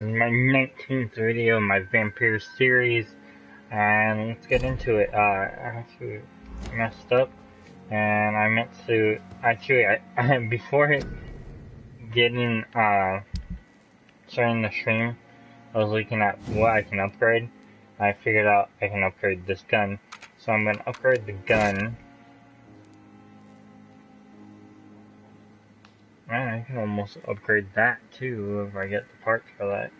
My 19th video in my Vampyr series, and let's get into it. I actually messed up, and I meant to actually before getting starting the stream, I was looking at what I can upgrade. I figured out I can upgrade this gun, so I'm gonna upgrade the gun. Man, I can almost upgrade that too if I get the parts for that.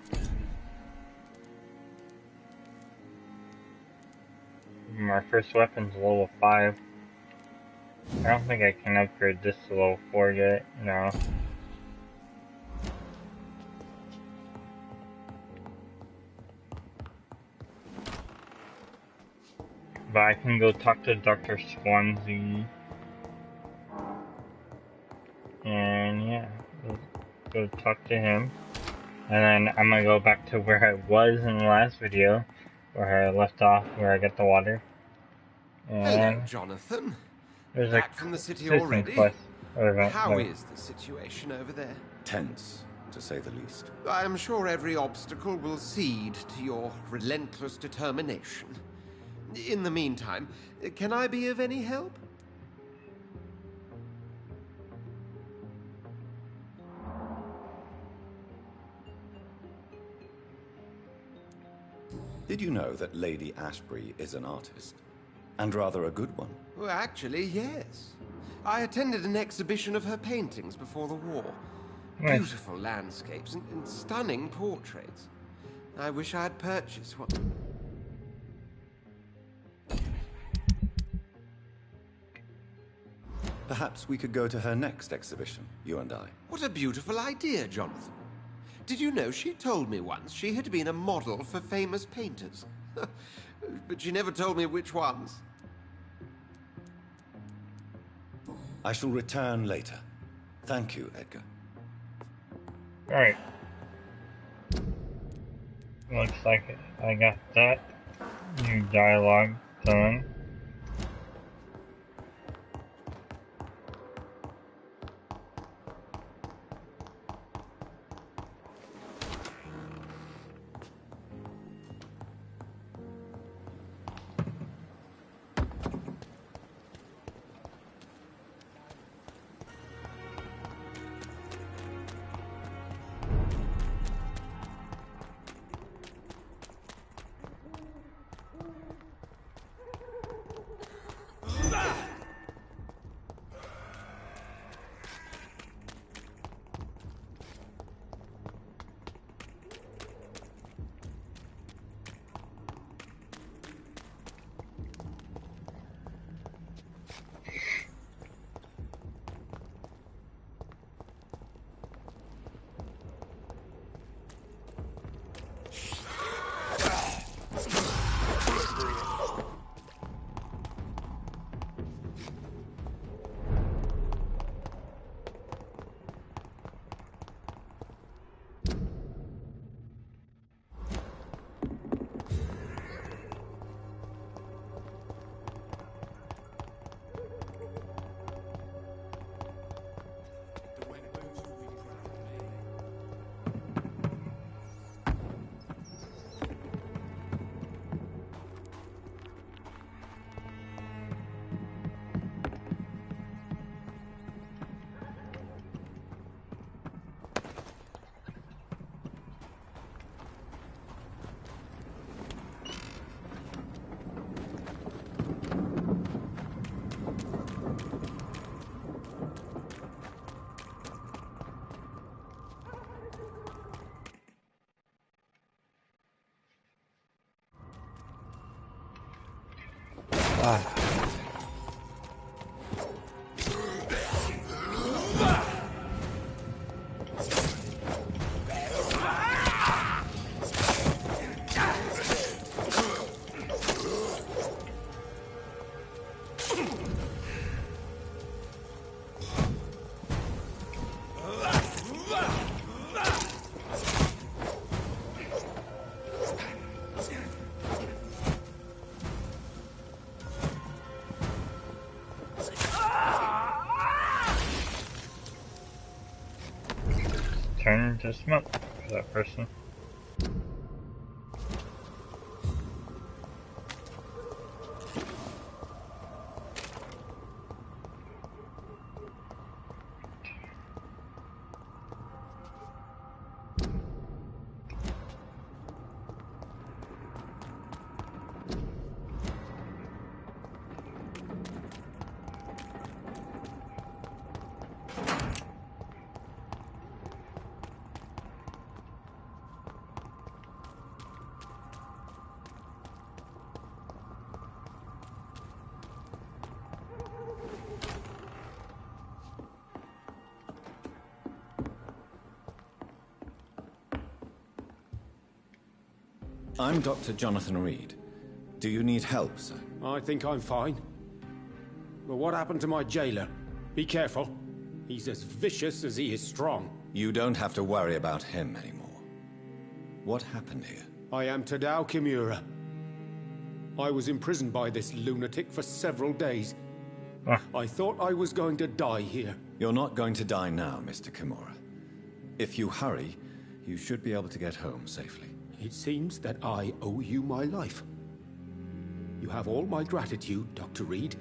My first weapon's level 5. I don't think I can upgrade this to level 4 yet, no. But I can go talk to Dr. Swansea. And yeah, go talk to him. And then I'm gonna go back to where I was in the last video, where I left off, where I got the water. And hello, Jonathan. There's Back a from the city citizen already? quest. How is the situation over there? Tense, to say the least. I am sure every obstacle will cede to your relentless determination. In the meantime, can I be of any help? Did you know that Lady Ashbury is an artist? And rather a good one. Well, actually, yes. I attended an exhibition of her paintings before the war. Nice. Beautiful landscapes and stunning portraits. I wish I had purchased one. Perhaps we could go to her next exhibition, you and I. What a beautiful idea, Jonathan. Did you know she told me once she had been a model for famous painters? But she never told me which ones. I shall return later. Thank you, Edgar. Alright. Looks like I got that new dialogue done. Turn to smoke for that person. I'm Dr. Jonathan Reed. Do you need help, sir? I think I'm fine. But what happened to my jailer? Be careful. He's as vicious as he is strong. You don't have to worry about him anymore. What happened here? I am Tadao Kimura. I was imprisoned by this lunatic for several days. I thought I was going to die here. You're not going to die now, Mr. Kimura. If you hurry, you should be able to get home safely. It seems that I owe you my life. You have all my gratitude, Dr. Reed,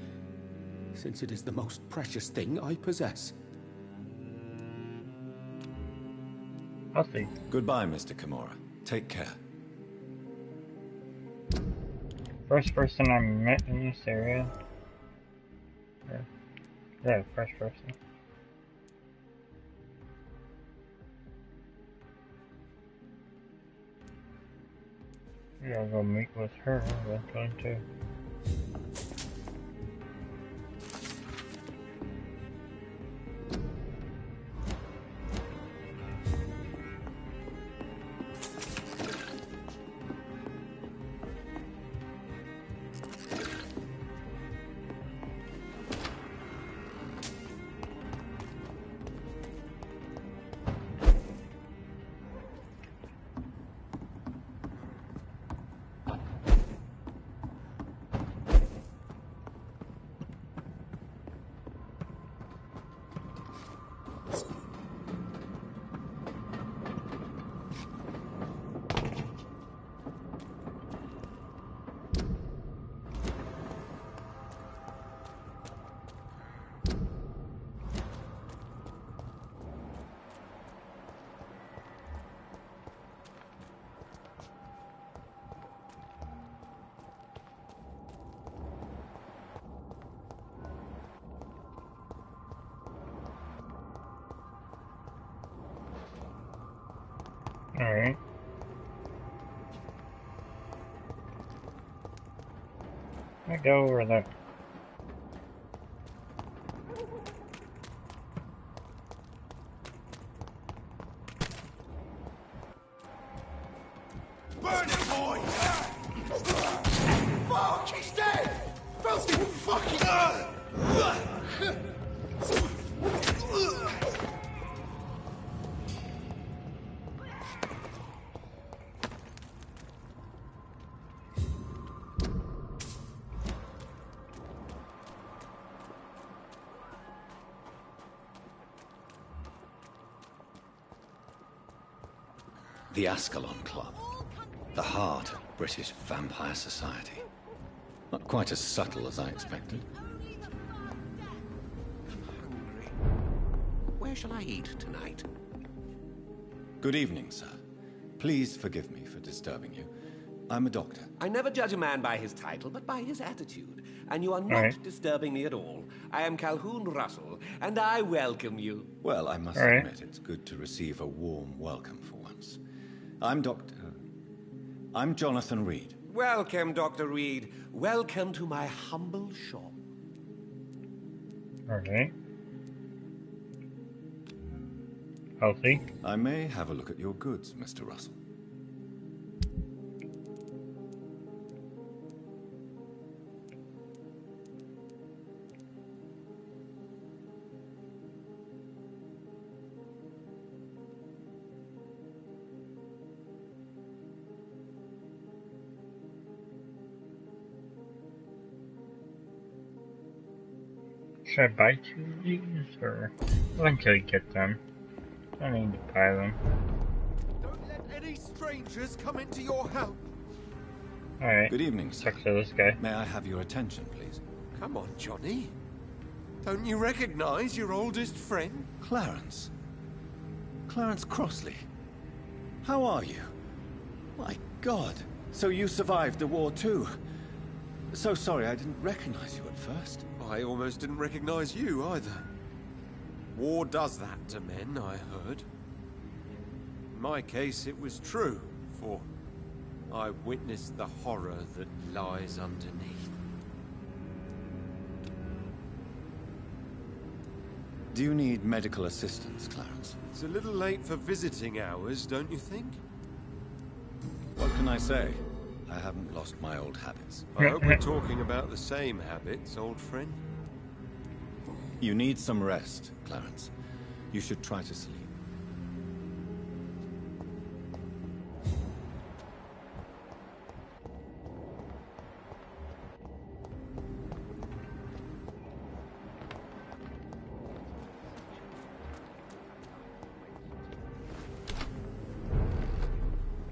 since it is the most precious thing I possess. I'll see. Goodbye, Mr. Kimura. Take care. First person I met in this area. Yeah, first person. Yeah, I'll go meet with her eventually too. Alright. I go over there. Burn it, boy! Fuck, he's dead! Filthy fucking... The Ascalon Club. The heart of British vampire society. Not quite as subtle as I expected. I'm hungry. Where shall I eat tonight? Good evening, sir. Please forgive me for disturbing you. I'm a doctor. I never judge a man by his title, but by his attitude. And you are not right. disturbing me at all. I am Calhoun Russell, and I welcome you. Well, I must right. admit it's good to receive a warm welcome for once. I'm Jonathan Reed. Welcome, Dr. Reed. Welcome to my humble shop. Alright. Healthy. I may have a look at your goods, Mr. Russell. Should I buy two of these, or eventually get them? I need to buy them. Don't let any stranger strangers come into your house? Alright. Good evening, sir. Talk to this guy. May I have your attention, please? Come on, Johnny. Don't you recognize your oldest friend? Clarence. Clarence Crossley. How are you? My God. So you survived the war too. So sorry I didn't recognize you at first. I almost didn't recognize you either. War does that to men, I heard. In my case, it was true, for I witnessed the horror that lies underneath. Do you need medical assistance, Clarence? It's a little late for visiting hours, don't you think? What can I say? I haven't lost my old habits. I hope we're talking about the same habits, old friend. You need some rest, Clarence. You should try to sleep.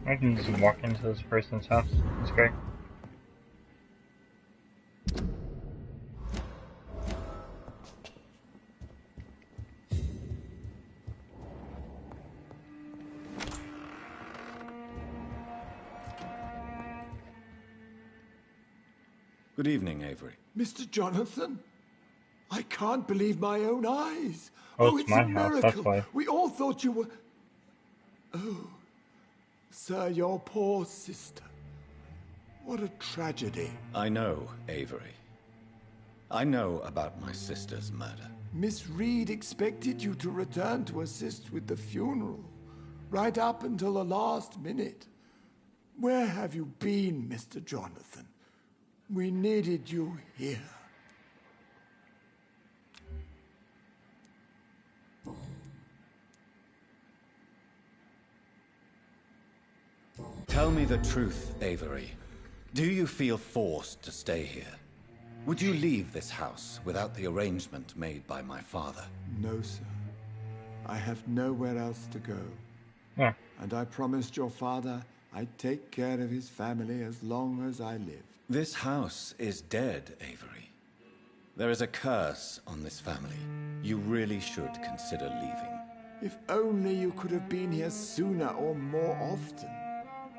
I can just walk into this person's house. That's great. Good evening, Avery. Mr. Jonathan? I can't believe my own eyes. Oh, It's it's my a house, miracle. that's why. We all thought you were... Oh, sir, your poor sister. What a tragedy. I know, Avery. I know about my sister's murder. Miss Reed expected you to return to assist with the funeral, right up until the last minute. Where have you been, Mr. Jonathan? We needed you here. Tell me the truth, Avery. Do you feel forced to stay here? Would you leave this house without the arrangement made by my father? No, sir. I have nowhere else to go. Yeah. And I promised your father I'd take care of his family as long as I live. This house is dead, Avery. There is a curse on this family. You really should consider leaving. If only you could have been here sooner or more often.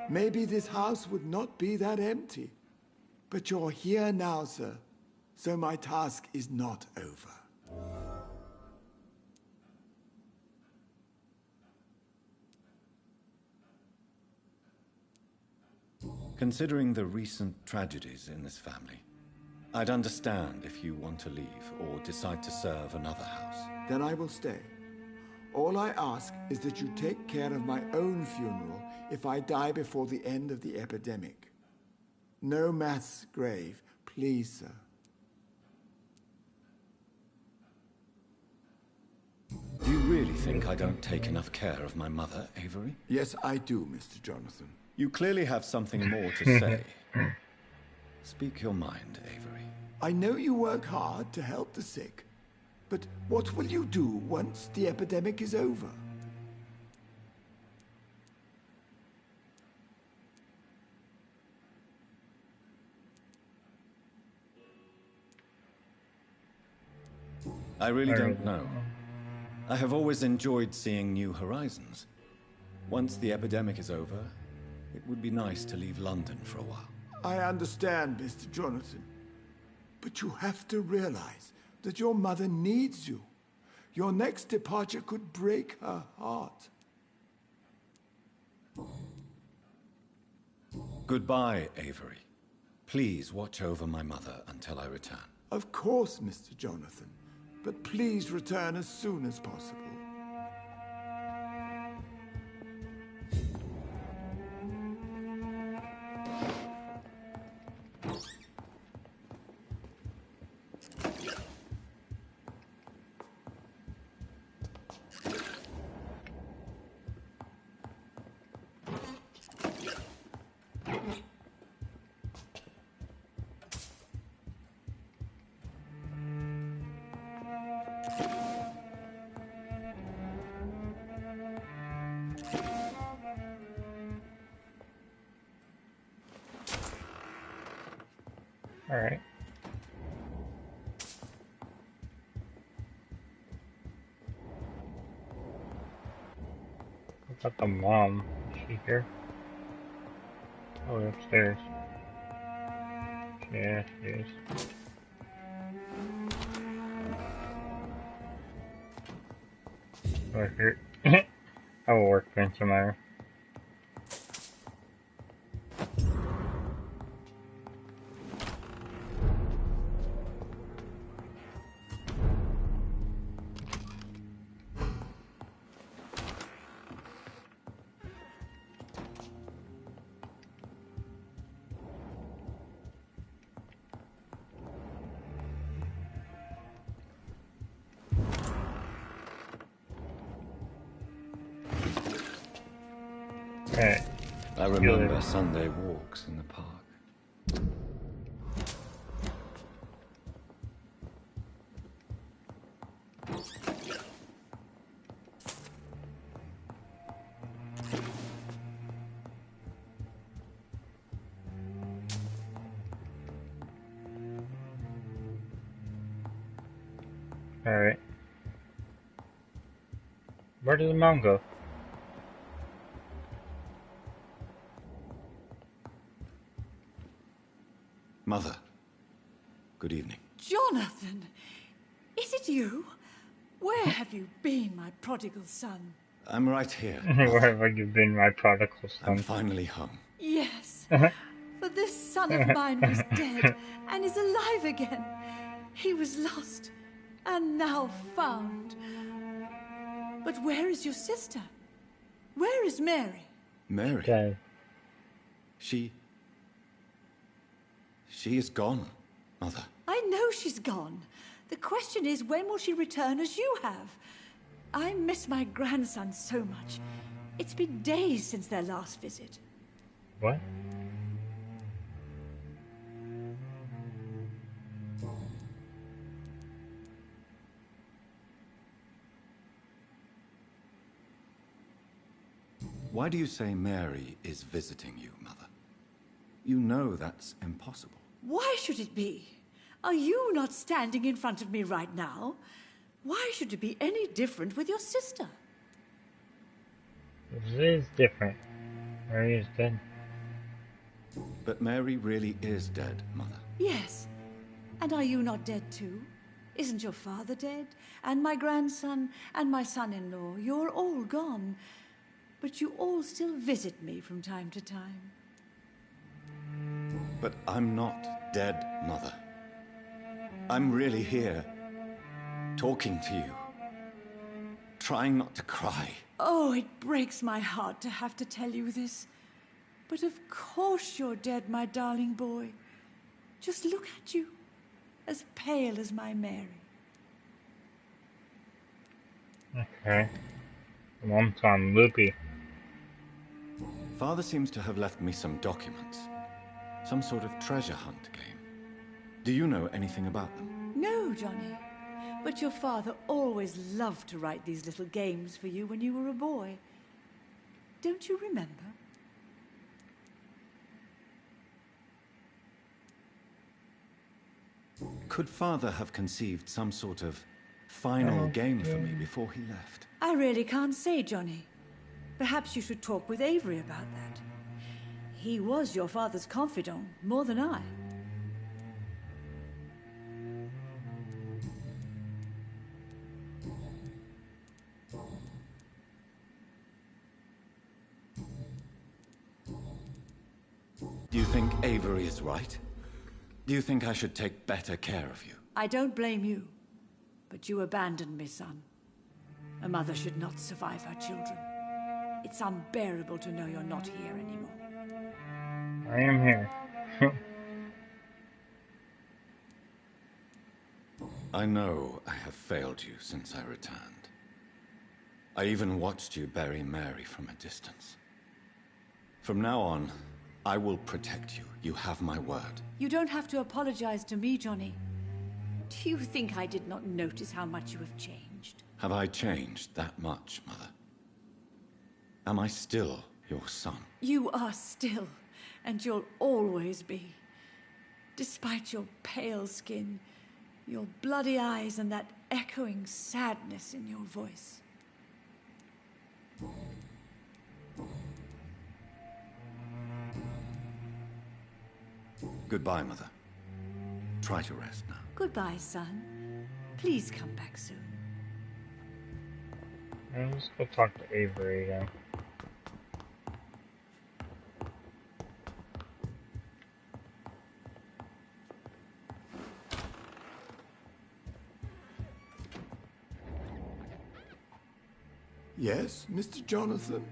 Maybe this house would not be that empty. But you're here now, sir. So my task is not over. Considering the recent tragedies in this family, I'd understand if you want to leave or decide to serve another house. Then I will stay. All I ask is that you take care of my own funeral if I die before the end of the epidemic. No mass grave, please, sir. Do you really think I don't take enough care of my mother, Avery? Yes, I do, Mr. Jonathan. You clearly have something more to say. Speak your mind, Avery. I know you work hard to help the sick, but what will you do once the epidemic is over? I really don't know. I have always enjoyed seeing new horizons. Once the epidemic is over, it would be nice to leave London for a while. I understand, Mr. Jonathan. But you have to realize that your mother needs you. Your next departure could break her heart. Goodbye, Avery. Please watch over my mother until I return. Of course, Mr. Jonathan. But please return as soon as possible. Alright. What about the mom? Is she here? Oh, upstairs. Yeah, she is. Or here. I will workbench tomorrow. Alright. I remember Sunday walks in the park. Alright. Where did the mom go? Mother, good evening. Jonathan! Is it you? Where have you been, my prodigal son? I'm right here. Where have you been, my prodigal I'm son? finally home. Yes, for this son of mine was dead and is alive again. He was lost and now found. But where is your sister? Where is Mary? Mary? Okay. She is gone, Mother. I know she's gone. The question is, when will she return as you have? I miss my grandson so much. It's been days since their last visit. What? Why do you say Mary is visiting you, Mother? You know that's impossible. Why should it be? Are you not standing in front of me right now? Why should it be any different with your sister? This is different. Mary is dead. But Mary really is dead, Mother. Yes. And are you not dead too? Isn't your father dead? And my grandson and my son-in-law? You're all gone. But you all still visit me from time to time. But I'm not dead, Mother. I'm really here, talking to you, trying not to cry. Oh, it breaks my heart to have to tell you this. But of course you're dead, my darling boy. Just look at you, as pale as my Mary. Okay. Mom's on loopy. Father seems to have left me some documents. Some sort of treasure hunt game. Do you know anything about them? No, Johnny. But your father always loved to write these little games for you when you were a boy. Don't you remember? Could Father have conceived some sort of final game for me before he left? I really can't say, Johnny. Perhaps you should talk with Avery about that. He was your father's confidant, more than I. Do you think Avery is right? Do you think I should take better care of you? I don't blame you. But you abandoned me, son. A mother should not survive her children. It's unbearable to know you're not here anymore. I am here. I know I have failed you since I returned. I even watched you bury Mary from a distance. From now on, I will protect you. You have my word. You don't have to apologize to me, Johnny. Do you think I did not notice how much you have changed? Have I changed that much, Mother? Am I still your son? You are still, and you'll always be. despite your pale skin, your bloody eyes, and that echoing sadness in your voice. Goodbye, Mother. Try to rest now. Goodbye, son. Please come back soon. Let's go talk to Avery again. Yes, Mr. Jonathan?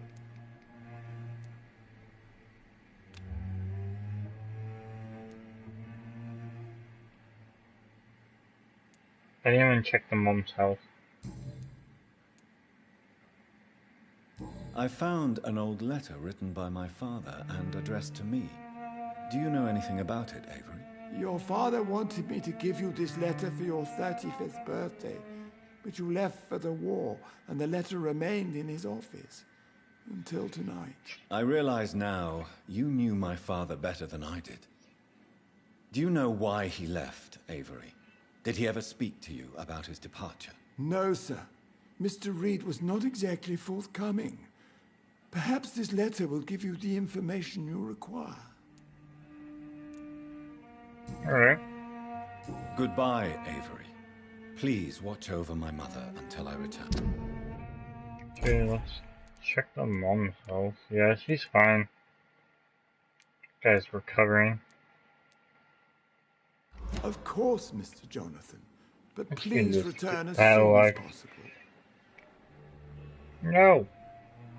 I didn't even check the mom's house. I found an old letter written by my father and addressed to me. Do you know anything about it, Avery? Your father wanted me to give you this letter for your 35th birthday, but you left for the war, and the letter remained in his office until tonight. I realize now you knew my father better than I did. Do you know why he left, Avery? Did he ever speak to you about his departure? No, sir. Mr. Reed was not exactly forthcoming. Perhaps this letter will give you the information you require. Alright. Goodbye, Avery. Please watch over my mother until I return. Okay, let's check the mom's house. Yeah, she's fine. Guy's recovering. Of course, Mr. Jonathan. But Let's please just return as that soon as like- possible. No!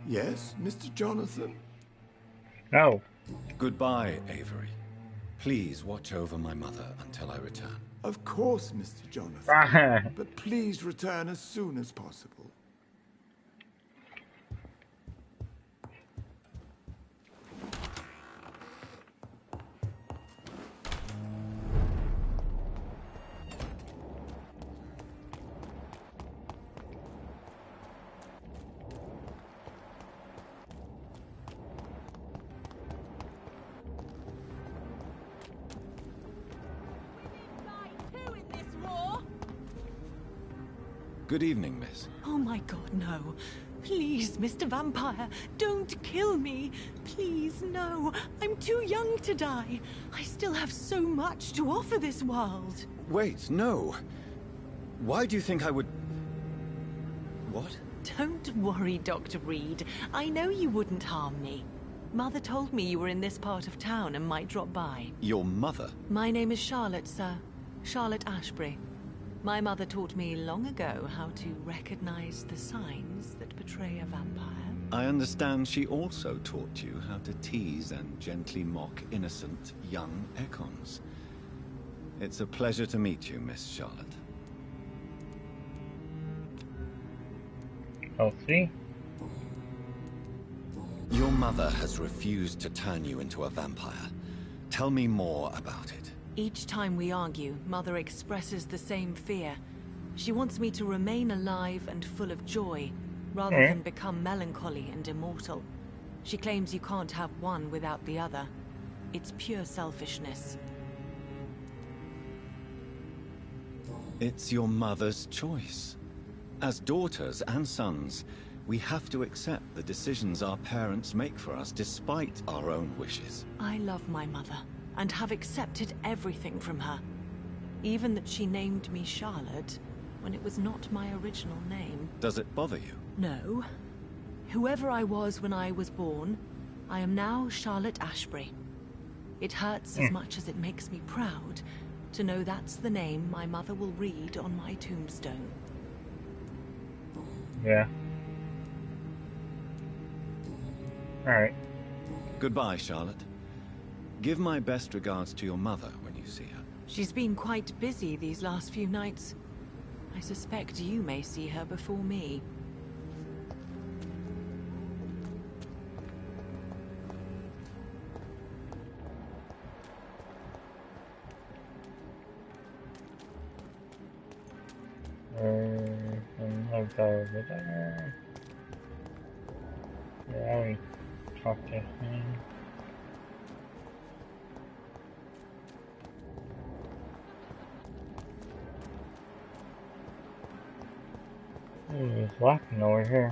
Yes, Mr. Jonathan? No! Goodbye, Avery. Please watch over my mother until I return. Of course, Mr. Jonathan. But please return as soon as possible. Good evening, miss. Oh my god, no. Please, Mr. Vampire, don't kill me. Please, no. I'm too young to die. I still have so much to offer this world. Wait, no. Why do you think I would... What? Don't worry, Dr. Reed. I know you wouldn't harm me. Mother told me you were in this part of town and might drop by. Your mother? My name is Charlotte, sir. Charlotte Ashbury. My mother taught me long ago how to recognize the signs that betray a vampire. I understand she also taught you how to tease and gently mock innocent young Ekons. It's a pleasure to meet you, Miss Charlotte. Healthy? Your mother has refused to turn you into a vampire. Tell me more about it. Each time we argue, Mother expresses the same fear. She wants me to remain alive and full of joy, rather than become melancholy and immortal. She claims you can't have one without the other. It's pure selfishness. It's your mother's choice. As daughters and sons, we have to accept the decisions our parents make for us despite our own wishes. I love my mother, and have accepted everything from her. Even that she named me Charlotte, when it was not my original name. Does it bother you? No. Whoever I was when I was born, I am now Charlotte Ashbury. It hurts as much as it makes me proud to know that's the name my mother will read on my tombstone. Yeah. Alright. Goodbye, Charlotte. Give my best regards to your mother when you see her. She's been quite busy these last few nights. I suspect you may see her before me. I'll go over there. Yeah, I'll talk to him. laughing over here.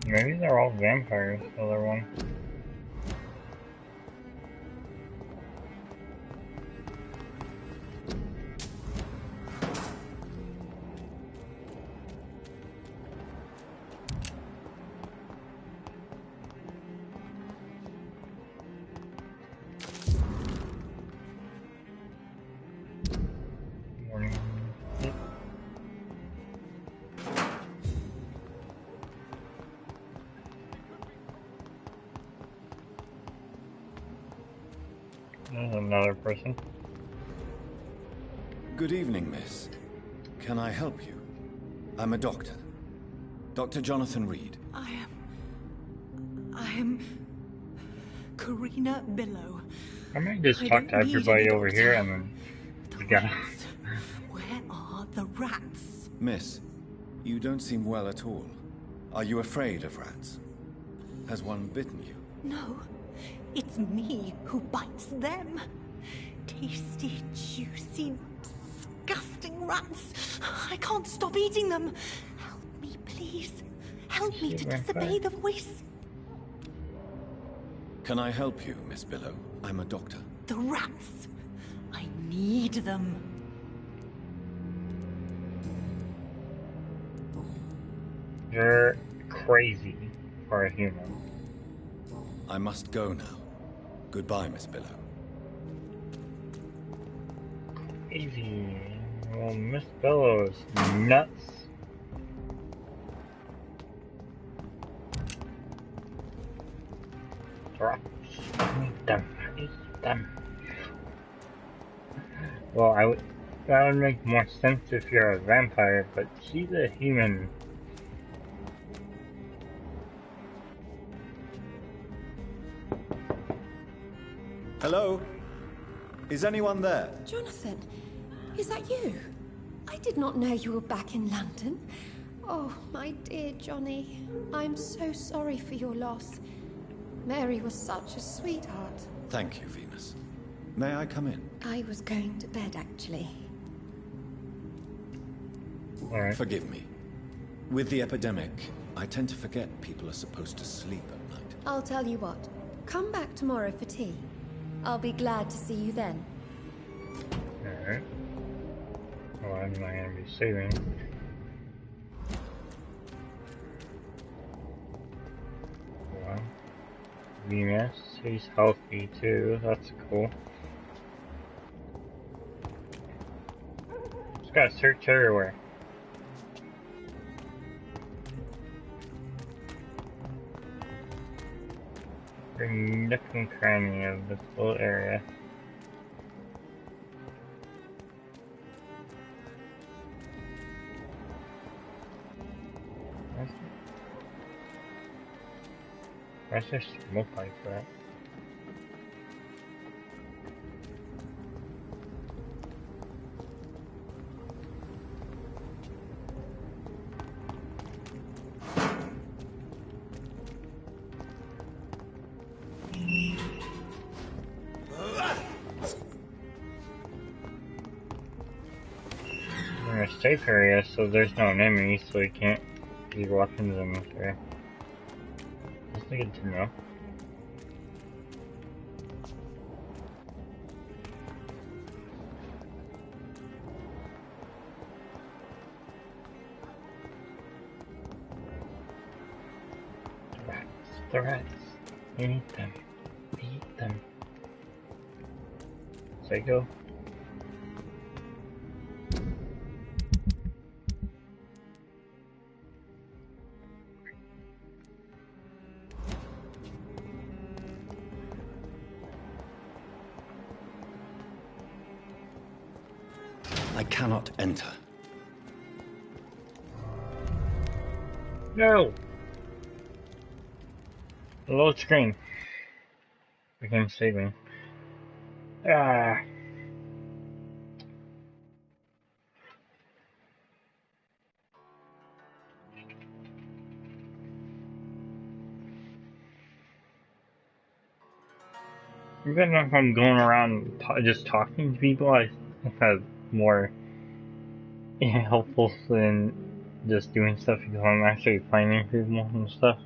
Maybe they're all vampires, the other one. Morning. There's another person. Good evening, miss. Can I help you? I'm a doctor. Dr. Jonathan Reed. I am Karina Billow. I might just I talk don't to need everybody any over doctor. here and then The we got rats. Where are the rats? Miss, you don't seem well at all. Are you afraid of rats? Has one bitten you? No, it's me who bites them. Tasty, juicy, disgusting rats. I can't stop eating them. Help me, please. Help me to disobey the voice. Can I help you, Miss Billow? I'm a doctor. The rats. I need them. You're crazy for a human. I must go now. Goodbye, Miss Billow. Crazy. Well, Miss Billow's nuts. Drops. Eat them. Eat them. Well, that would make more sense if you're a vampire, but she's a human. Hello? Is anyone there? Jonathan, is that you? I did not know you were back in London. Oh, my dear Johnny, I'm so sorry for your loss. Mary was such a sweetheart. Thank you, Venus. May I come in? I was going to bed, actually. Alright. Forgive me. With the epidemic, I tend to forget people are supposed to sleep at night. I'll tell you what. Come back tomorrow for tea. I'll be glad to see you then. Alright. Well, I'm not gonna be saving. Well, Venus, he's healthy too, that's cool. Just gotta search everywhere. Every nook and cranny of this little area. Where's there smoke like that? We're in a safe area, so there's no enemies, so we can't use weapons in this area. That's good to know. The rats. Eat them. Eat them. Psycho. I cannot enter. No! Load screen. Became saving. Ah. Even if I'm going around just talking to people, I think that's more helpful than just doing stuff because I'm actually finding people and stuff.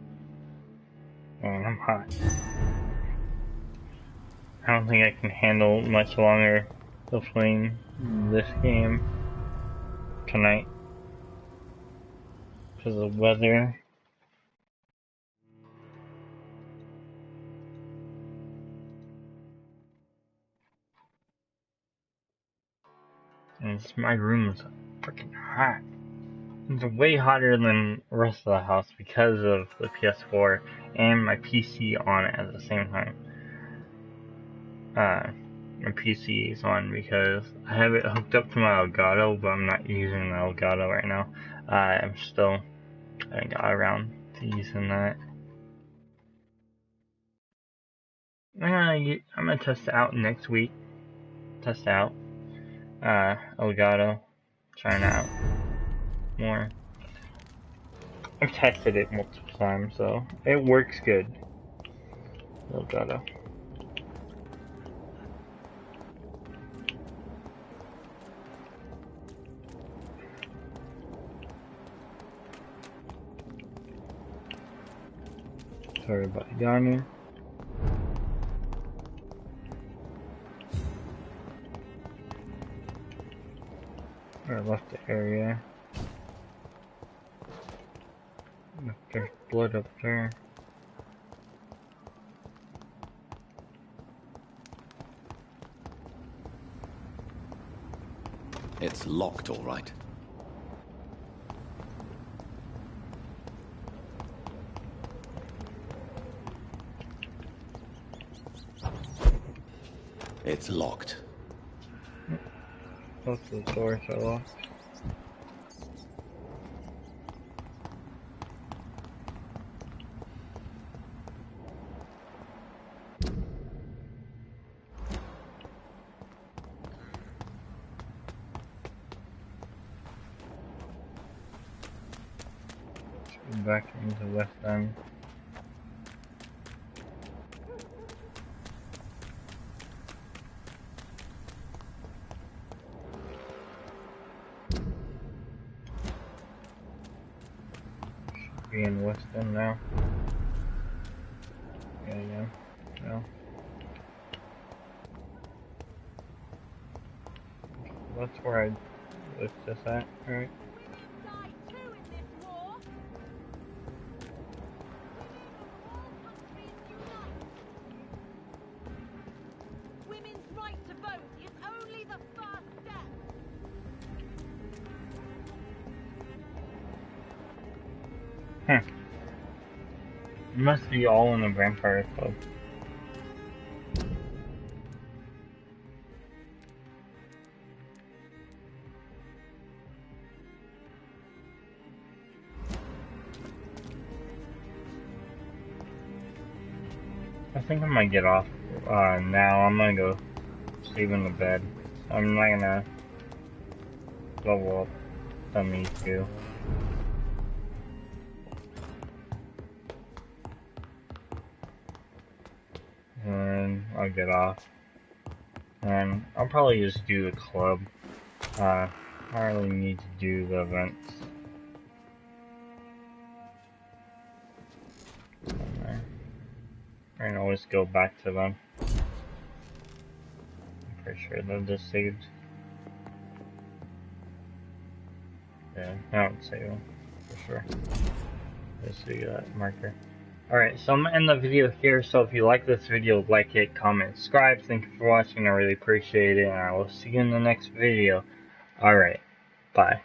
And I'm hot. I don't think I can handle much longer of playing this game tonight because of the weather. And my room is freaking hot. It's way hotter than the rest of the house because of the PS4 and my PC on it at the same time. My PC is on because I have it hooked up to my Elgato, but I'm not using the Elgato right now. I got around to using that. I'm gonna test it out next week. Test out Elgato, trying out more. I've tested it multiple times, so it works good. Elgato. Sorry about yawning. I left the area. There's blood up there. It's locked, all right. It's locked. Both of the doors are locked. Back into West End. Should be in West End now. Yeah. No. That's where I was just at, alright. It must be all in the Vampyr Club. I think I might get off now. I'm gonna go sleep in the bed. I'm not gonna level up on these two. And I'll get off. And I'll probably just do the club. I don't really need to do the events. I can always go back to them. I'm pretty sure they're just saved. Yeah, I don't save them, for sure. Just see that marker. Alright, so I'm gonna end the video here, so if you like this video, like it, comment, subscribe. Thank you for watching, I really appreciate it, and I will see you in the next video. Alright, bye.